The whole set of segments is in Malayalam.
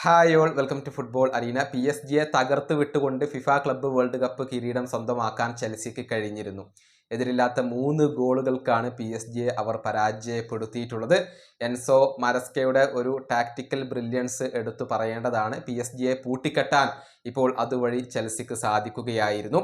Hi all welcome to football arena. PSG തകർത്ത് വിട്ടുകൊണ്ട് ഫിഫ ക്ലബ്ബ് വേൾഡ് കപ്പ് കിരീടം സ്വന്തമാക്കാൻ ചെൽസിക്ക് കഴിഞ്ഞിരുന്നു. എതിരില്ലാത്ത 3 ഗോളുകൾക്കാണ് PSG അവർ പരാജയപ്പെടുത്തിയിട്ടുള്ളത്. എൻസോ മരസ്കയുടെ ഒരു ടാക്ടിക്കൽ ബ്രില്യൻസ് എടുത്തു പറയേണ്ടതാണ്. PSG പൂട്ടിക്കെട്ടാൻ ഇപ്പോൾ അതുവഴി ചെൽസിക്ക് സാധിക്കുകയായിരുന്നു.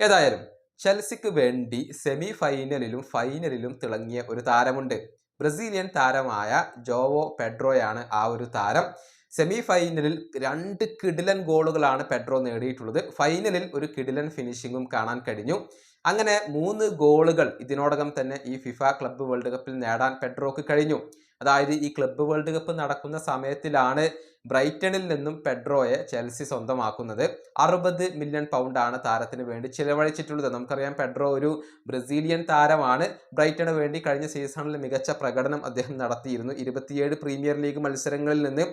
ഏതായാലും ചെൽസിക്ക് വേണ്ടി സെമി ഫൈനലിലും ഫൈനലിലും തിളങ്ങിയ ഒരു താരമുണ്ട്. ബ്രസീലിയൻ താരമായ ജോവോ പെഡ്രോയാണ് ആ ഒരു താരം. സെമി ഫൈനലിൽ 2 കിടിലൻ ഗോളുകളാണ് പെഡ്രോ നേടിയിട്ടുള്ളത്. ഫൈനലിൽ ഒരു കിടിലൻ ഫിനിഷിങ്ങും കാണാൻ കഴിഞ്ഞു. അങ്ങനെ 3 ഗോളുകൾ ഇതിനോടകം തന്നെ ഈ ഫിഫ ക്ലബ്ബ് വേൾഡ് കപ്പിൽ നേടാൻ പെഡ്രോക്ക് കഴിഞ്ഞു. അതായത് ഈ ക്ലബ്ബ് വേൾഡ് കപ്പ് നടക്കുന്ന സമയത്തിലാണ് ബ്രൈറ്റണിൽ നിന്നും പെഡ്രോയെ ചെൽസി സ്വന്തമാക്കുന്നത്. 60 മില്യൺ പൗണ്ടാണ് താരത്തിന് വേണ്ടി ചിലവഴിച്ചിട്ടുള്ളത്. നമുക്കറിയാം പെഡ്രോ ഒരു ബ്രസീലിയൻ താരമാണ്. ബ്രൈറ്റണ് വേണ്ടി കഴിഞ്ഞ സീസണിൽ മികച്ച പ്രകടനം അദ്ദേഹം നടത്തിയിരുന്നു. 27 പ്രീമിയർ ലീഗ് മത്സരങ്ങളിൽ നിന്ന്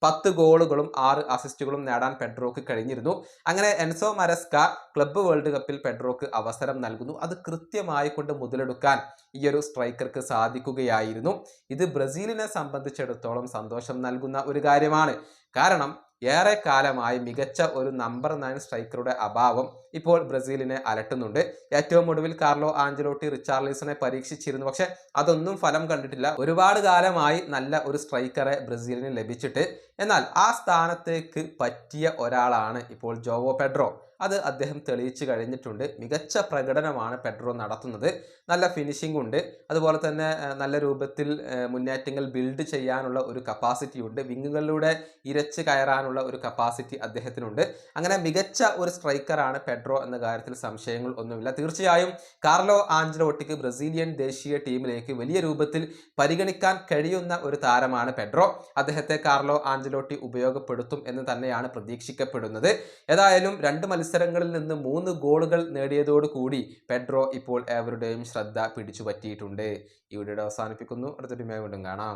10 ഗോളുകളും 6 അസിസ്റ്റുകളും നേടാൻ പെഡ്രോക്ക് കഴിഞ്ഞിരുന്നു. അങ്ങനെ എൻസോ മരസ്ക ക്ലബ്ബ് വേൾഡ് കപ്പിൽ പെഡ്രോക്ക് അവസരം നൽകുന്നു. അത് കൃത്യമായി കൊണ്ട് മുതലെടുക്കാൻ ഈ ഒരു സ്ട്രൈക്കർക്ക് സാധിക്കുകയായിരുന്നു. ഇത് ബ്രസീലിനെ സംബന്ധിച്ചിടത്തോളം സന്തോഷം നൽകുന്ന ഒരു കാര്യമാണ്. കാരണം ഏറെ കാലമായി മികച്ച ഒരു നമ്പർ 9 സ്ട്രൈക്കറുടെ അഭാവം ഇപ്പോൾ ബ്രസീലിനെ അലട്ടുന്നുണ്ട്. ഏറ്റവും ഒടുവിൽ കാർലോ ആഞ്ചലോട്ടി റിച്ചാർലിസനെ പരീക്ഷിച്ചിരുന്നു. പക്ഷെ അതൊന്നും ഫലം കണ്ടിട്ടില്ല. ഒരുപാട് കാലമായി നല്ല ഒരു സ്ട്രൈക്കറെ ബ്രസീലിന് ലഭിച്ചിട്ട്. എന്നാൽ ആ സ്ഥാനത്തേക്ക് പറ്റിയ ഒരാളാണ് ഇപ്പോൾ ജോവോ പെഡ്രോ. അത് അദ്ദേഹം തെളിയിച്ചു കഴിഞ്ഞിട്ടുണ്ട്. മികച്ച പ്രകടനമാണ് പെഡ്രോ നടത്തുന്നത്. നല്ല ഫിനിഷിംഗ് ഉണ്ട്. അതുപോലെ തന്നെ നല്ല രൂപത്തിൽ മുന്നേറ്റങ്ങൾ ബിൽഡ് ചെയ്യാനുള്ള ഒരു കപ്പാസിറ്റി ഉണ്ട്. വിങ്ങുകളിലൂടെ ഇരച്ച് കയറാനുള്ള ഒരു കപ്പാസിറ്റി അദ്ദേഹത്തിനുണ്ട്. അങ്ങനെ മികച്ച ഒരു സ്ട്രൈക്കറാണ് പെഡ്രോ എന്ന കാര്യത്തിൽ സംശയങ്ങൾ ഒന്നുമില്ല. തീർച്ചയായും കാർലോ ആഞ്ചലോട്ടിക്ക് ബ്രസീലിയൻ ദേശീയ ടീമിലേക്ക് വലിയ രൂപത്തിൽ പരിഗണിക്കാൻ കഴിയുന്ന ഒരു താരമാണ് പെഡ്രോ. അദ്ദേഹത്തെ കാർലോ ആഞ്ചലോട്ടി ഉപയോഗപ്പെടുത്തും എന്ന് തന്നെയാണ് പ്രതീക്ഷിക്കപ്പെടുന്നത്. ഏതായാലും 2 മത്സരങ്ങളിൽ നിന്ന് 3 ഗോളുകൾ നേടിയതോടുകൂടി പെഡ്രോ ഇപ്പോൾ ഏവരുടെയും ശ്രദ്ധ പിടിച്ചു പറ്റിയിട്ടുണ്ട്. ഈ വീഡിയോ അവസാനിപ്പിക്കുന്നു. അടുത്ത വീണ്ടും കാണാം.